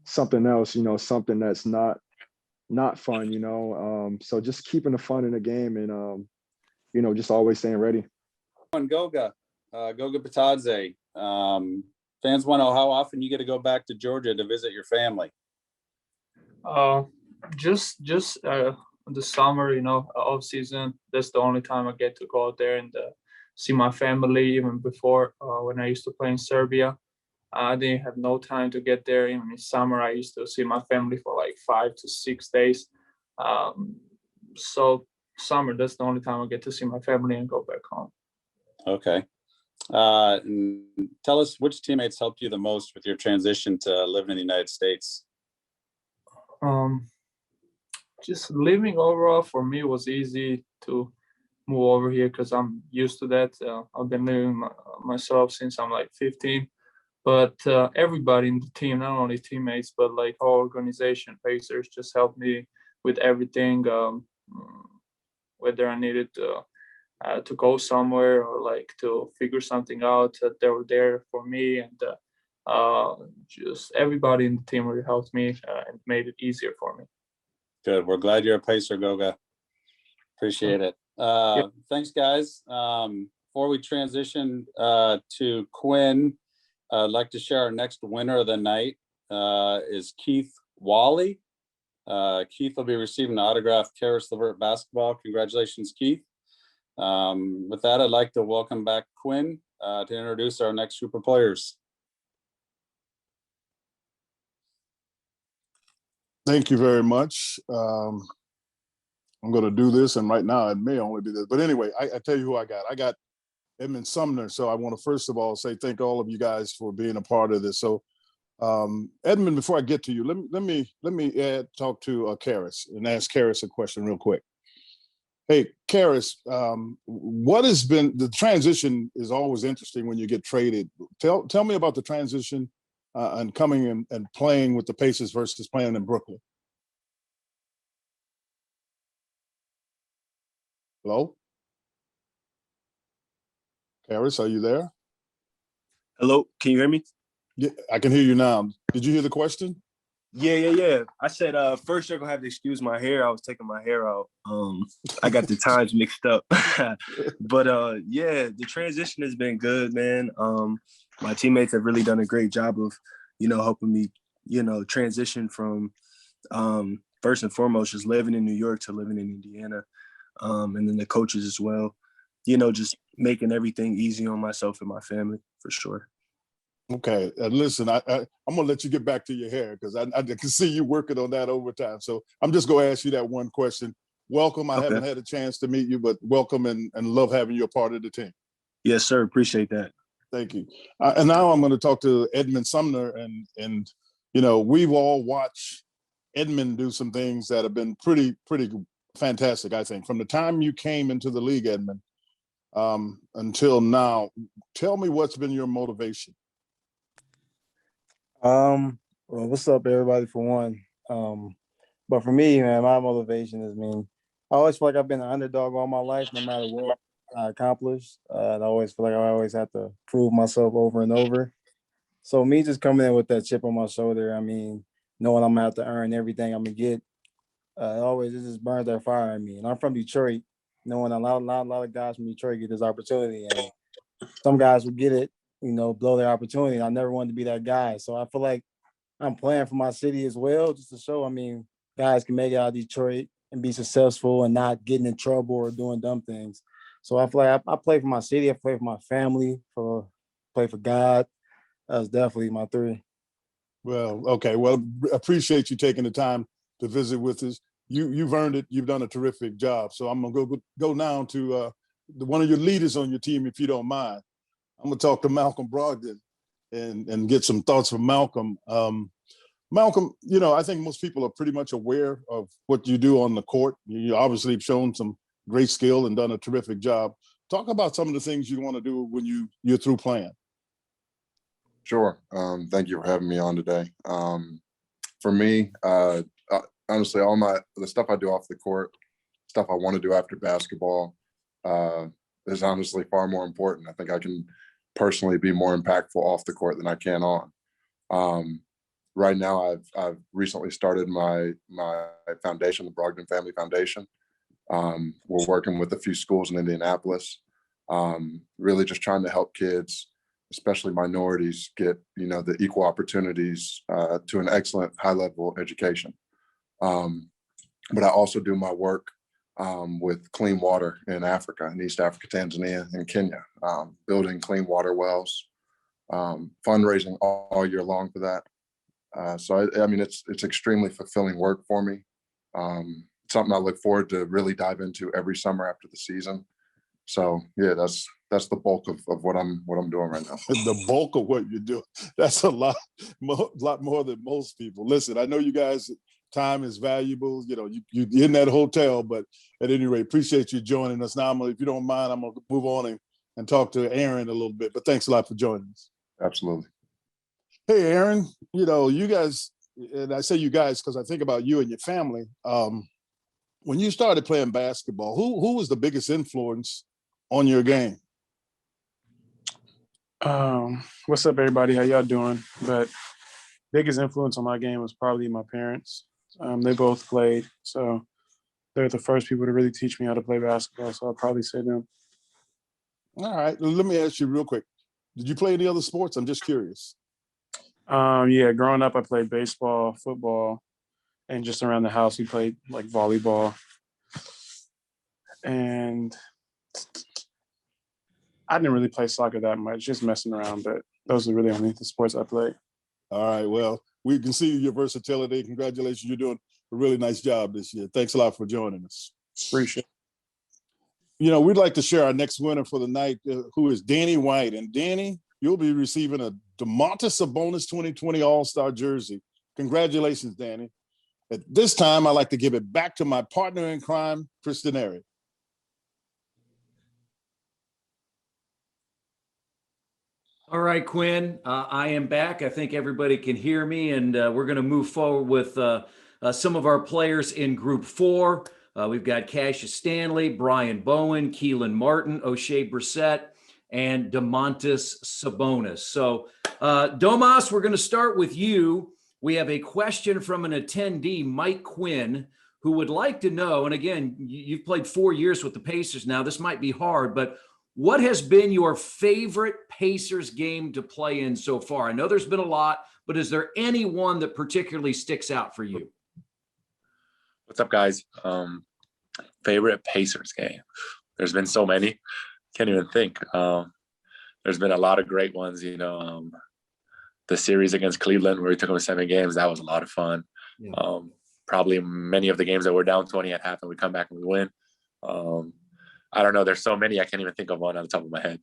something else, something that's not fun, so just keeping the fun in the game and, just always staying ready. Goga Batadze. Fans want to know how often you get to go back to Georgia to visit your family. Just the summer, off season. That's the only time I get to go out there and see my family. Even before, when I used to play in Serbia, I didn't have no time to get there. Even in summer, I used to see my family for like 5 to 6 days. So summer, that's the only time I get to see my family and go back home. Okay. Tell us which teammates helped you the most with your transition to living in the United States. Just living overall for me was easy to move over here because I'm used to that. I've been living myself since I'm like 15. But everybody in the team, not only teammates, but like our organization, Pacers, just helped me with everything. Whether I needed to go somewhere or like to figure something out, they were there for me, and just everybody in the team really helped me and made it easier for me. Good. We're glad you're a Pacer, Goga. Appreciate it. Thanks, guys. Before we transition to Quinn, I'd like to share our next winner of the night is Keith Wally. Keith will be receiving an autographed Karis LeVert basketball. Congratulations, Keith. With that, I'd like to welcome back Quinn to introduce our next group of players. Thank you very much. I'm going to do this, and right now it may only be this. But anyway, I tell you who I got. I got Edmund Sumner. So I want to first of all say thank all of you guys for being a part of this. So Edmund, before I get to you, let me talk to Karis and ask Karis a question real quick. Hey, Karis, what has been the transition is always interesting when you get traded. Tell me about the transition and coming in and playing with the Pacers versus playing in Brooklyn. Hello? Karis, are you there? Hello, can you hear me? Yeah, I can hear you now. Did you hear the question? Yeah. I said, first you're gonna have to excuse my hair. I was taking my hair out. I got the times mixed up. But yeah, the transition has been good, man. My teammates have really done a great job of, helping me, transition from first and foremost just living in New York to living in Indiana. And then the coaches as well, just making everything easy on myself and my family for sure. Okay, listen, I'm gonna let you get back to your hair because I can see you working on that overtime. So I'm just gonna ask you that one question. Welcome. I haven't had a chance to meet you, but welcome and love having you a part of the team. Yes, sir. Appreciate that. Thank you. And now I'm going to talk to Edmund Sumner, and we've all watched Edmund do some things that have been pretty fantastic. I think from the time you came into the league, Edmund, until now. Tell me what's been your motivation. Well, what's up, everybody, for one. But for me, man, my motivation is, I always feel like I've been an underdog all my life, no matter what I accomplish. I always feel like I always have to prove myself over and over. So me just coming in with that chip on my shoulder, knowing I'm gonna have to earn everything I'm gonna get, it just burns that fire in me. And I'm from Detroit, knowing a lot of guys from Detroit get this opportunity, and some guys will get it, blow their opportunity. And I never wanted to be that guy. So I feel like I'm playing for my city as well, just to show, guys can make it out of Detroit and be successful and not getting in trouble or doing dumb things. So I feel like I play for my city, I play for my family, play for God. That's definitely my three. Well, okay. Well, appreciate you taking the time to visit with us. You've earned it. You've done a terrific job. So I'm gonna go now to one of your leaders on your team, if you don't mind. I'm gonna talk to Malcolm Brogdon and get some thoughts from Malcolm. Malcolm, I think most people are pretty much aware of what you do on the court. You obviously have shown some great skill and done a terrific job. Talk about some of the things you want to do when you're through playing. Sure. Thank you for having me on today. For me, honestly, the stuff I do off the court, stuff I want to do after basketball, is honestly far more important. I think I can personally be more impactful off the court than I can on. Right now, I've recently started my foundation, the Brogdon Family Foundation. We're working with a few schools in Indianapolis, really just trying to help kids, especially minorities, get the equal opportunities to an excellent high-level education. But I also do my work with clean water in Africa, in East Africa, Tanzania, and Kenya, building clean water wells, fundraising all year long for that. So I mean, it's extremely fulfilling work for me. Something I look forward to really dive into every summer after the season. So yeah, that's the bulk of what I'm doing right now. The bulk of what you do. That's a lot more than most people. Listen, I know you guys, time is valuable. You're in that hotel, but at any rate, appreciate you joining us. Now, if you don't mind, I'm gonna move on and talk to Aaron a little bit. But thanks a lot for joining us. Absolutely. Hey, Aaron, you guys, and I say you guys because I think about you and your family. When you started playing basketball, who was the biggest influence on your game? What's up, everybody? How y'all doing? But biggest influence on my game was probably my parents. They both played, so they're the first people to really teach me how to play basketball. So I'll probably say them. All right, let me ask you real quick. Did you play any other sports? I'm just curious. Yeah, growing up, I played baseball, football, and just around the house, we played like volleyball. And I didn't really play soccer that much, just messing around, but those are really only the sports I played. All right, well, we can see your versatility. Congratulations, you're doing a really nice job this year. Thanks a lot for joining us. Appreciate it. We'd like to share our next winner for the night, who is Danny White. And Danny, you'll be receiving a Domantas Sabonis 2020 All-Star jersey. Congratulations, Danny. At this time, I'd like to give it back to my partner in crime, Kristen Airy. All right, Quinn, I am back. I think everybody can hear me, and we're going to move forward with some of our players in Group 4. We've got Cassius Stanley, Brian Bowen, Keelan Martin, O'Shea Brissett, and Domantas Sabonis. So, Domas, we're going to start with you. We have a question from an attendee, Mike Quinn, who would like to know, and again, you've played 4 years with the Pacers now. This might be hard, but what has been your favorite Pacers game to play in so far? I know there's been a lot, but is there any one that particularly sticks out for you? What's up, guys? Favorite Pacers game? There's been so many. Can't even think. There's been a lot of great ones, the series against Cleveland where we took them to 7 games, that was a lot of fun. Yeah. Probably many of the games that we're down 20 at half and we come back and we win. I don't know. There's so many. I can't even think of one on the top of my head.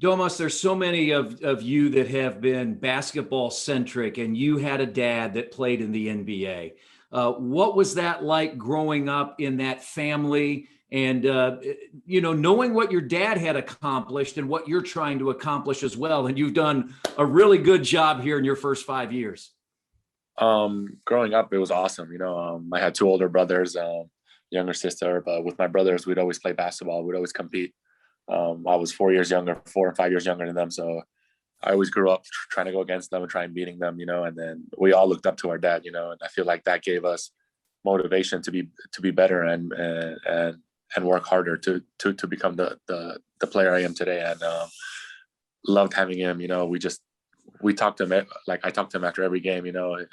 Domas, there's so many of you that have been basketball centric, and you had a dad that played in the NBA. What was that like growing up in that family? And, knowing what your dad had accomplished and what you're trying to accomplish as well. And you've done a really good job here in your first 5 years. Growing up, it was awesome. I had 2 older brothers, younger sister, but with my brothers, we'd always play basketball. We'd always compete. I was 4 years younger, 4 and 5 years younger than them. So I always grew up trying to go against them and try and beating them, and then we all looked up to our dad, and I feel like that gave us motivation to be better and work harder to become the player I am today. And loved having him. We talk to him, like I talk to him after every game.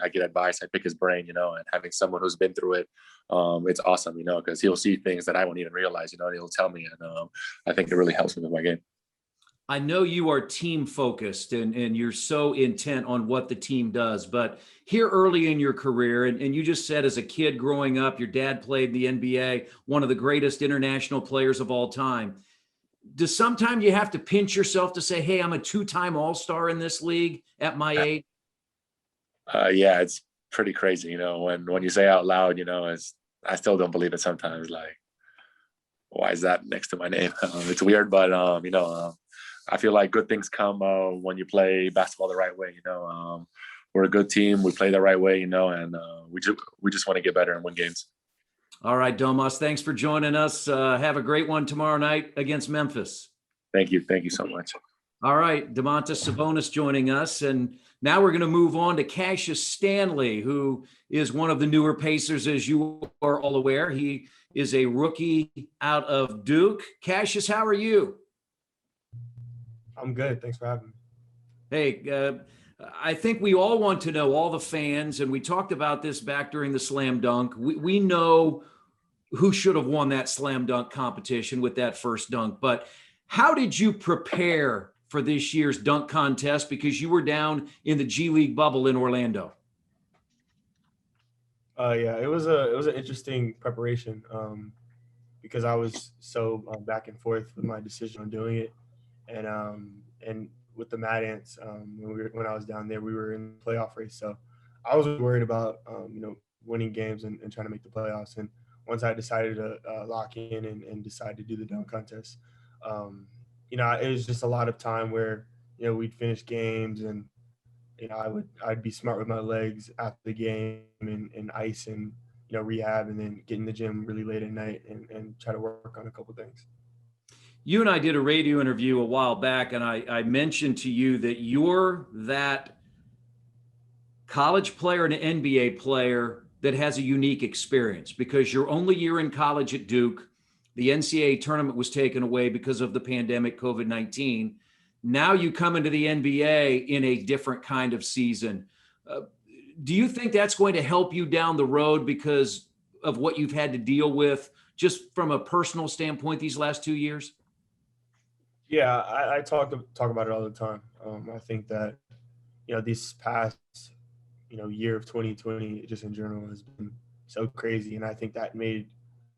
I get advice, I pick his brain. And having someone who's been through it, it's awesome. Because he'll see things that I won't even realize. And he'll tell me, and I think it really helps me with my game. I know you are team focused and you're so intent on what the team does, but here early in your career, and you just said as a kid growing up, your dad played the NBA, one of the greatest international players of all time. Does sometimes you have to pinch yourself to say, hey, I'm a 2-time All-Star in this league at my age? Yeah, it's pretty crazy. You know, when you say out loud, you know, I still don't believe it sometimes. Like, why is that next to my name? It's weird, but you know, I feel like good things come when you play basketball the right way. You know, we're a good team. We play the right way. You know, and we just want to get better and win games. All right, Domas, thanks for joining us. Have a great one tomorrow night against Memphis. Thank you so much. All right, Domantas Sabonis joining us, and now we're going to move on to Cassius Stanley, who is one of the newer Pacers, as you are all aware. He is a rookie out of Duke. Cassius, how are you? I'm good. Thanks for having me. Hey, I think we all want to know, all the fans, and we talked about this back during the slam dunk. We know who should have won that slam dunk competition with that first dunk, but how did you prepare for this year's dunk contest, because you were down in the G League bubble in Orlando? Yeah, it was an interesting preparation because I was so back and forth with my decision on doing it, and with the Mad Ants when I was down there, we were in the playoff race, so I was worried about winning games and trying to make the playoffs. And once I decided to lock in and decide to do the dunk contest, it was just a lot of time where we'd finish games and I'd be smart with my legs after the game and ice and rehab, and then get in the gym really late at night and try to work on a couple things. You and I did a radio interview a while back, and I mentioned to you that you're that college player and an NBA player that has a unique experience, because your only year in college at Duke, the NCAA tournament was taken away because of the pandemic, COVID-19. Now you come into the NBA in a different kind of season. Do you think that's going to help you down the road because of what you've had to deal with just from a personal standpoint these last 2 years? Yeah, I talk about it all the time. I think that, this past, year of 2020, just in general, has been so crazy. And I think that made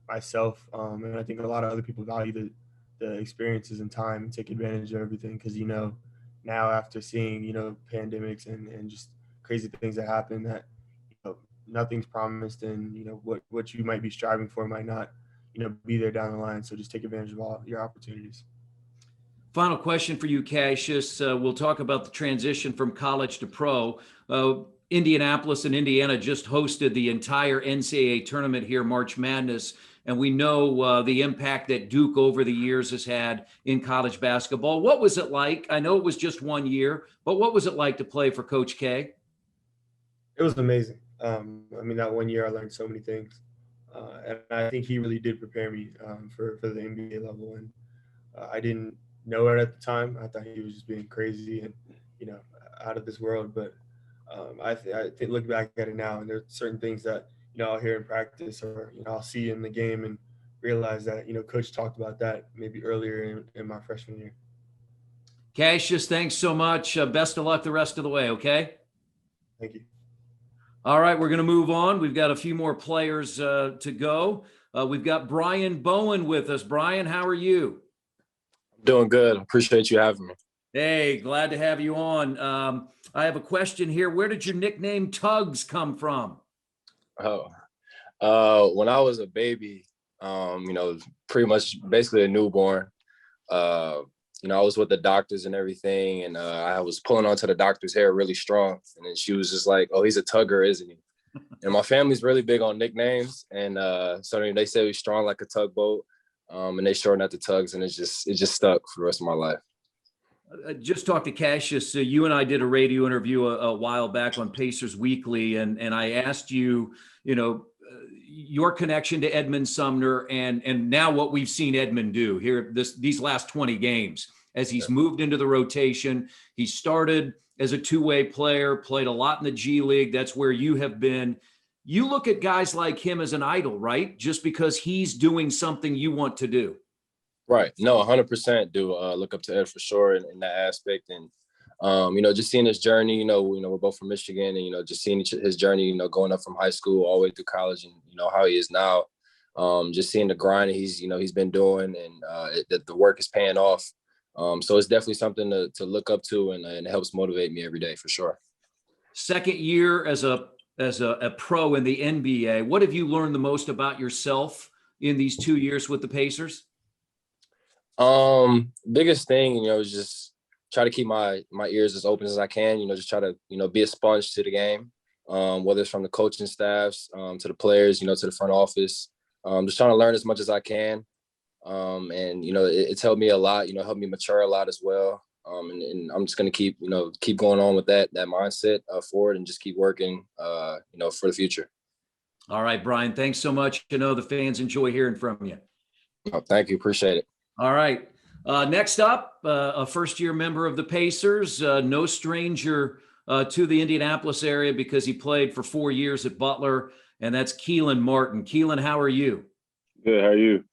myself, and I think a lot of other people value the experiences and time and take advantage of everything. Because, now after seeing, pandemics and just crazy things that happen, that, nothing's promised, and, what you might be striving for might not, be there down the line. So just take advantage of all your opportunities. Final question for you, Cassius. We'll talk about the transition from college to pro. Indianapolis and Indiana just hosted the entire NCAA tournament here, March Madness, and we know the impact that Duke over the years has had in college basketball. What was it like? I know it was just 1 year, but what was it like to play for Coach K? It was amazing. That 1 year I learned so many things, and I think he really did prepare me for the NBA level. And I didn't know it at the time. I thought he was just being crazy and out of this world. But I think look back at it now, and there's certain things that I'll hear in practice, or I'll see in the game and realize that Coach talked about that maybe earlier in my freshman year. Cassius, thanks so much. Best of luck the rest of the way. Okay. Thank you. All right, we're going to move on. We've got a few more players to go. We've got Brian Bowen with us. Brian, how are you? Doing good. Appreciate you having me. Hey, glad to have you on. I have a question here. Where did your nickname Tugs come from? When I was a baby, pretty much basically a newborn, I was with the doctors and everything, and I was pulling onto the doctor's hair really strong. And then she was just like, "Oh, he's a tugger, isn't he?" And my family's really big on nicknames. And so they say he's strong like a tugboat. And they shortened out the Tugs, and it just stuck for the rest of my life. I just talked to Cassius. You and I did a radio interview a while back on Pacers Weekly, and I asked you, your connection to Edmund Sumner, and now what we've seen Edmund do here these last 20 games as he's moved into the rotation. He started as a two-way player, played a lot in the G League. That's where you have been. You look at guys like him as an idol, right? Just because he's doing something you want to do. Right. No, 100% do look up to Ed for sure in that aspect. And, just seeing his journey, we're both from Michigan, and, just seeing his journey, going up from high school all the way through college, and, how he is now, just seeing the grind he's been doing, and that the work is paying off. So it's definitely something to look up to, and it helps motivate me every day for sure. Second year as a as a pro in the NBA. What have you learned the most about yourself in these 2 years with the Pacers? Biggest thing, is just try to keep my ears as open as I can, just try to, be a sponge to the game, whether it's from the coaching staffs, to the players, to the front office, just trying to learn as much as I can. And, it's helped me a lot, helped me mature a lot as well. And I'm just going to keep going on with that mindset forward and just keep working, for the future. All right, Brian, thanks so much. The fans enjoy hearing from you. Oh, thank you. Appreciate it. All right. Next up, a first-year member of the Pacers, no stranger to the Indianapolis area because he played for 4 years at Butler, and that's Keelan Martin. Keelan, how are you? Good. How are you?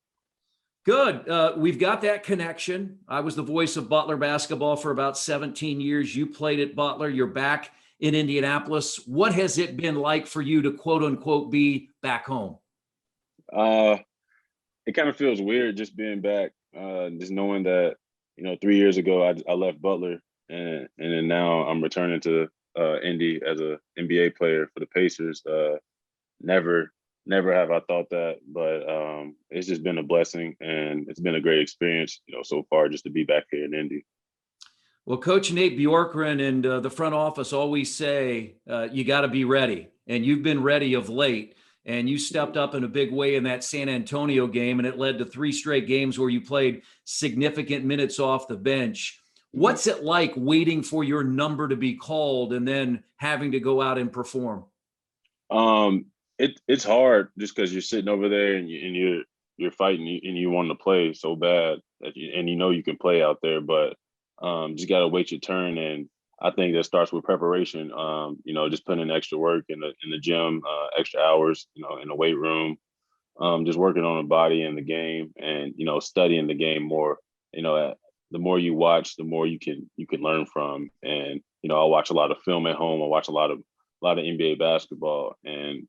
Good. We've got that connection. I was the voice of Butler basketball for about 17 years. You played at Butler. You're back in Indianapolis. What has it been like for you to, quote unquote, be back home? It kind of feels weird just being back, just knowing that, 3 years ago I left Butler and then now I'm returning to Indy as a NBA player for the Pacers. Never have I thought that, but it's just been a blessing and it's been a great experience, so far just to be back here in Indy. Well, Coach Nate Bjorkgren and the front office always say you got to be ready, and you've been ready of late, and you stepped up in a big way in that San Antonio game, and it led to 3 straight games where you played significant minutes off the bench. What's it like waiting for your number to be called and then having to go out and perform? It's hard just because you're sitting over there and you're fighting and you want to play so bad that you can play out there, but just gotta wait your turn. And I think that starts with preparation. Just putting in extra work in the gym, extra hours, in the weight room, just working on the body and the game, and studying the game more. The more you watch, the more you can learn from. And I watch a lot of film at home. I watch a lot of NBA basketball, and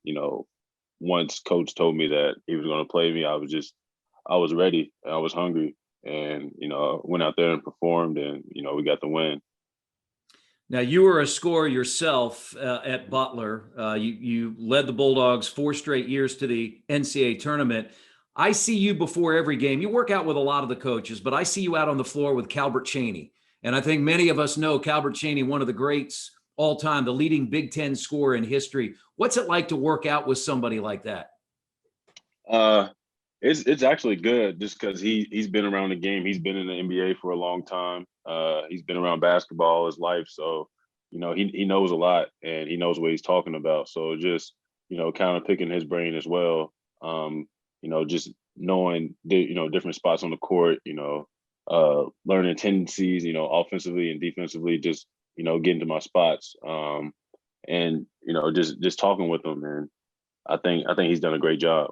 once coach told me that he was going to play me, I was ready. I was hungry, and went out there and performed, and we got the win. Now, you were a scorer yourself at Butler. You led the Bulldogs 4 straight years to the NCAA tournament. I see you before every game. You work out with a lot of the coaches, but I see you out on the floor with Calbert Cheaney. And I think many of us know Calbert Cheaney, one of the greats all time, the leading Big Ten scorer in history. What's it like to work out with somebody like that? It's actually good just because he's been around the game. He's been in the NBA for a long time. He's been around basketball his life. So, he knows a lot and he knows what he's talking about. So just, kind of picking his brain as well. Just knowing, different spots on the court, learning tendencies, offensively and defensively, just, getting to my spots. And, just talking with him. And I think he's done a great job.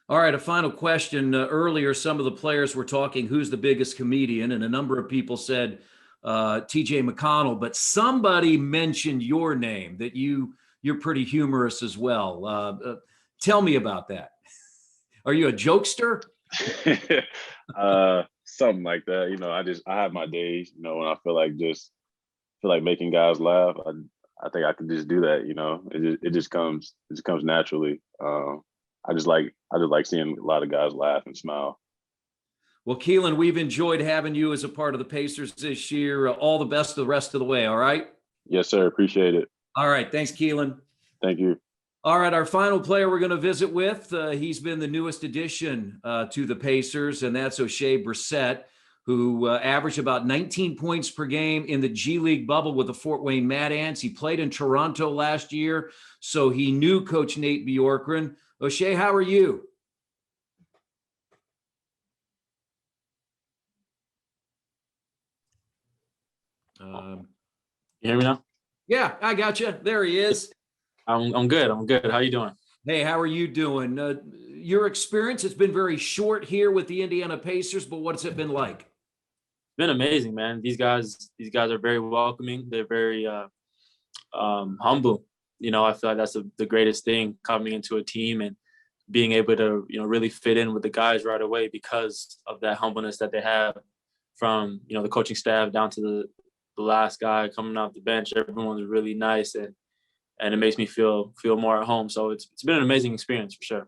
All right, a final question. Earlier, some of the players were talking who's the biggest comedian, and a number of people said TJ Mcconnell, but somebody mentioned your name, that you're pretty humorous as well. Tell me about that. Are you a jokester? Something like that. I have my days, when I feel like making guys laugh. I think I can just do that, it just comes naturally. I just like seeing a lot of guys laugh and smile. Well, Keelan, we've enjoyed having you as a part of the Pacers this year. All the best the rest of the way. All right. Yes, sir. Appreciate it. All right. Thanks, Keelan. Thank you. All right. Our final player we're going to visit with, he's been the newest addition to the Pacers, and that's Oshae Brissett, who averaged about 19 points per game in the G League bubble with the Fort Wayne Mad Ants. He played in Toronto last year, so he knew Coach Nate Bjorkgren. Oshae, how are you? You hear me now? Yeah, I got you. There he is. I'm good. I'm good. How you doing? Hey, how are you doing? Your experience has been very short here with the Indiana Pacers, but what's it been like? It's been amazing, man. These guys are very welcoming. They're very humble. I feel like that's the greatest thing, coming into a team and being able to, really fit in with the guys right away because of that humbleness that they have, from, the coaching staff down to the last guy coming off the bench. Everyone's really nice, and and it makes me feel more at home. So it's been an amazing experience for sure.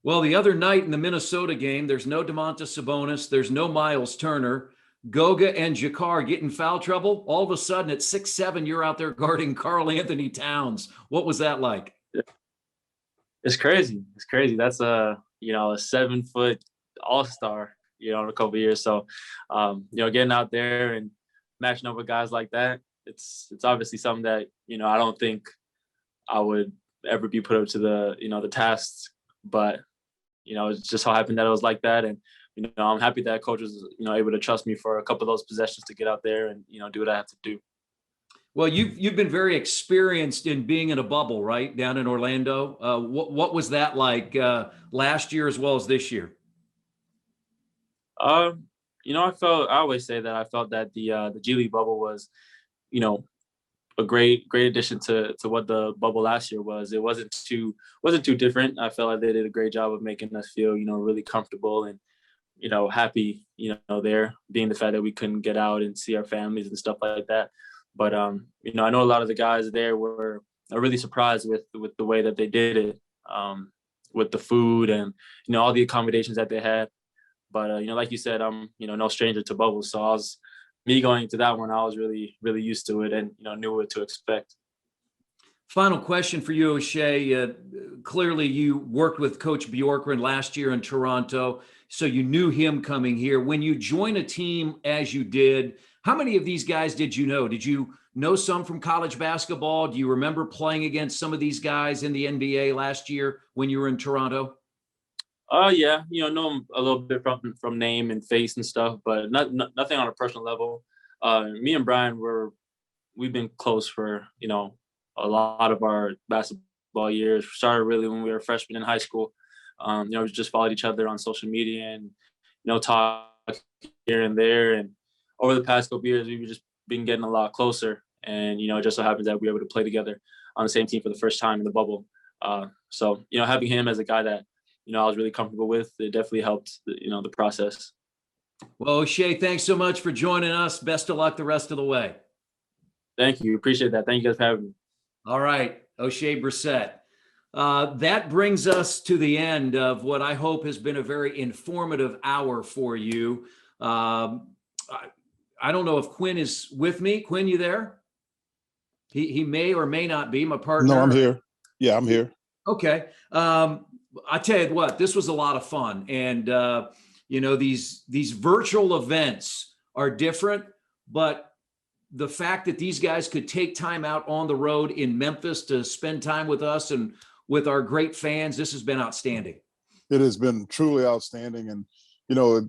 Well, the other night in the Minnesota game, there's no Domantas Sabonis, there's no Miles Turner. Goga and Jakar get in foul trouble. All of a sudden, at 6'7", you're out there guarding Karl Anthony Towns. What was that like? It's crazy. It's crazy. That's a 7-foot all-star, in a couple of years. So, getting out there and matching up with guys like that, it's obviously something that, I don't think I would ever be put up to the tasks, but, it just so happened that it was like that. And, I'm happy that coach was, able to trust me for a couple of those possessions to get out there and, do what I have to do. Well, you've been very experienced in being in a bubble, right, down in Orlando. What was that like last year as well as this year? I always say that I felt that the G League bubble was, a great addition to what the bubble last year was. It wasn't too different. I felt like they did a great job of making us feel, really comfortable and, happy, there, being the fact that we couldn't get out and see our families and stuff like that. But, I know a lot of the guys there were really surprised with the way that they did it, with the food and, all the accommodations that they had. But, like you said, I'm, no stranger to bubbles. So me going into that one, I was really, really used to it and, knew what to expect. Final question for you, O'Shea. Clearly, you worked with Coach Bjorkgren last year in Toronto, so you knew him coming here. When you join a team as you did, how many of these guys did you know? Did you know some from college basketball? Do you remember playing against some of these guys in the NBA last year when you were in Toronto? Yeah, know them a little bit from name and face and stuff, but nothing on a personal level. Me and Brian we've been close for, a lot of our basketball years. We started really when we were freshmen in high school. We just followed each other on social media and, talk here and there. And over the past couple of years, we've just been getting a lot closer. And, it just so happens that we were able to play together on the same team for the first time in the bubble. So, having him as a guy that, I was really comfortable with, it definitely helped, the process. Well, O'Shea, thanks so much for joining us. Best of luck the rest of the way. Thank you. Appreciate that. Thank you guys for having me. All right, O'Shea Brissett. That brings us to the end of what I hope has been a very informative hour for you. I don't know if Quinn is with me. Quinn, you there? He may or may not be my partner. No, I'm here. Yeah, I'm here. Okay. I tell you what, this was a lot of fun. And, these virtual events are different, but the fact that these guys could take time out on the road in Memphis to spend time with us and with our great fans, this has been outstanding. It has been truly outstanding. And,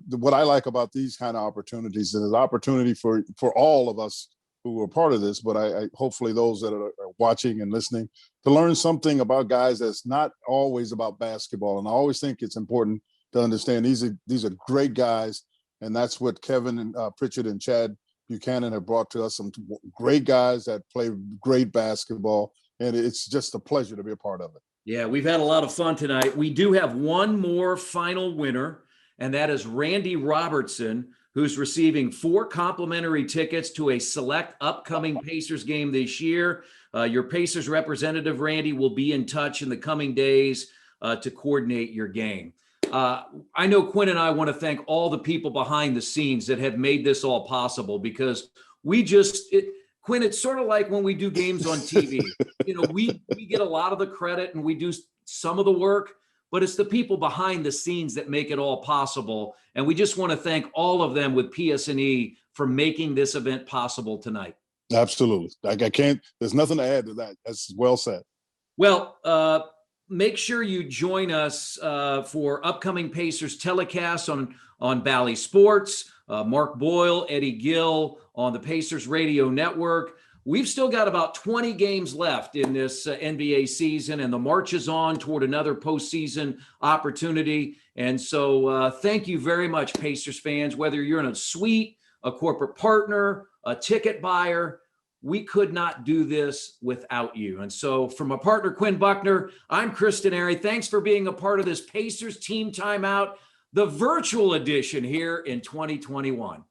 what I like about these kind of opportunities is an opportunity for all of us who are part of this, but I hopefully those that are watching and listening to learn something about guys that's not always about basketball. And I always think it's important to understand these are great guys. And that's what Kevin and Pritchard and Chad Buchanan have brought to us, some great guys that play great basketball. And it's just a pleasure to be a part of it. Yeah, we've had a lot of fun tonight. We do have one more final winner, and that is Randy Robertson, who's receiving 4 complimentary tickets to a select upcoming Pacers game this year. Your Pacers representative, Randy, will be in touch in the coming days to coordinate your game. I know Quinn and I want to thank all the people behind the scenes that have made this all possible, because Quinn, it's sort of like when we do games on TV. We get a lot of the credit and we do some of the work, but it's the people behind the scenes that make it all possible. And we just want to thank all of them with PS&E for making this event possible tonight. Absolutely. There's nothing to add to that. That's well said. Well, make sure you join us for upcoming Pacers telecasts on Bally Sports, Mark Boyle, Eddie Gill on the Pacers Radio Network. We've still got about 20 games left in this NBA season, and the march is on toward another postseason opportunity. And so thank you very much, Pacers fans, whether you're in a suite, a corporate partner, a ticket buyer. We could not do this without you. And so from a partner, Quinn Buckner, I'm Kristen Airy. Thanks for being a part of this Pacers Team Timeout, the virtual edition here in 2021.